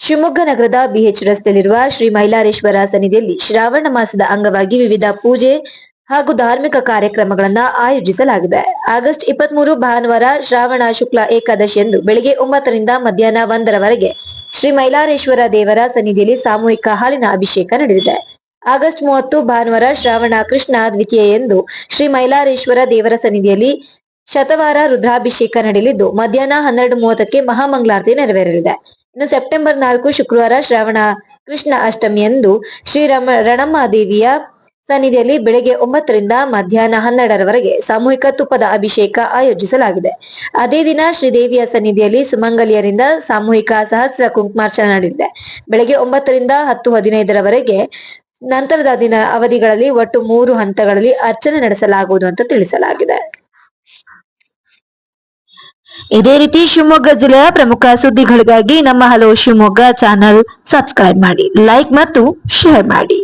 ಶಿವಮೊಗ್ಗ ನಗರದ ಬಿಎಚ್ ರಸ್ತೆಯಲ್ಲಿರುವ ಶ್ರೀ ಮೈಲಾರೇಶ್ವರ ಸನ್ನಿಧಿಯಲ್ಲಿ ಶ್ರಾವಣ ಮಾಸದ ಅಂಗವಾಗಿ ವಿವಿಧ ಪೂಜೆ ಹಾಗೂ ಧಾರ್ಮಿಕ ಕಾರ್ಯಕ್ರಮಗಳನ್ನು ಆಯೋಜಿಸಲಾಗಿದೆ. ಆಗಸ್ಟ್ 23 ಭಾನುವಾರ ಶ್ರಾವಣ ಶುಕ್ಲ ಏಕಾದಶಿಯಂದು ಬೆಳಗ್ಗೆ 9 ರಿಂದ ಮಧ್ಯಾಹ್ನ 1 ರವರೆಗೆ ಶ್ರೀ ಮೈಲಾರೇಶ್ವರ ದೇವರ ಸನ್ನಿಧಿಯಲ್ಲಿ ಸಾಮೂಹಿಕ ಹಾಲಿನ ಅಭಿಷೇಕ ನಡೆದಿದೆ. ಆಗಸ್ಟ್ 30 ಭಾನುವಾರ ಶ್ರಾವಣ ಕೃಷ್ಣ ದ್ವಿತೀಯೆಯಂದು ಶ್ರೀ ಮೈಲಾರೇಶ್ವರ ದೇವರ ಸನ್ನಿಧಿಯಲ್ಲಿ ಶತವಾರ ರುದ್ರಾಭಿಷೇಕ ನಡೆಯಲಿದ್ದು ಮಧ್ಯಾಹ್ನ 12:30ಕ್ಕೆ ಮಹಾಮಂಗಳಾರತಿ ನೆರವೇರಲಿದೆ. ಇನ್ನು ಸೆಪ್ಟೆಂಬರ್ 4 ಶುಕ್ರವಾರ ಶ್ರಾವಣ ಕೃಷ್ಣ ಅಷ್ಟಮಿಯಂದು ಶ್ರೀ ರಣಮ್ಮ ದೇವಿಯ ಸನ್ನಿಧಿಯಲ್ಲಿ ಬೆಳಗ್ಗೆ 9 ರಿಂದ ಮಧ್ಯಾಹ್ನ 12 ರವರೆಗೆ ಸಾಮೂಹಿಕ ತುಪ್ಪದ ಅಭಿಷೇಕ ಆಯೋಜಿಸಲಾಗಿದೆ. ಅದೇ ದಿನ ಶ್ರೀದೇವಿಯ ಸನ್ನಿಧಿಯಲ್ಲಿ ಸುಮಂಗಲಿಯರಿಂದ ಸಾಮೂಹಿಕ ಸಹಸ್ರ ಕುಂಕುಮಾರ್ಚನೆ ನಡೆದಿದೆ. ಬೆಳಗ್ಗೆ 9 ರಿಂದ 10:15 ರವರೆಗೆ ನಂತರದ ದಿನ ಅವಧಿಗಳಲ್ಲಿ ಒಟ್ಟು 3 ಹಂತಗಳಲ್ಲಿ ಅರ್ಚನೆ ನಡೆಸಲಾಗುವುದು ಅಂತ ತಿಳಿಸಲಾಗಿದೆ. ಇದೇ ರೀತಿ ಶಿವಮೊಗ್ಗ ಜಿಲ್ಲೆಯ ಪ್ರಮುಖ ಸುದ್ದಿಗಳಿಗಾಗಿ ನಮ್ಮ ಹಲೋ ಶಿವಮೊಗ್ಗ ಚಾನಲ್ ಸಬ್ಸ್ಕ್ರೈಬ್ ಮಾಡಿ, ಲೈಕ್ ಮತ್ತು ಶೇರ್ ಮಾಡಿ.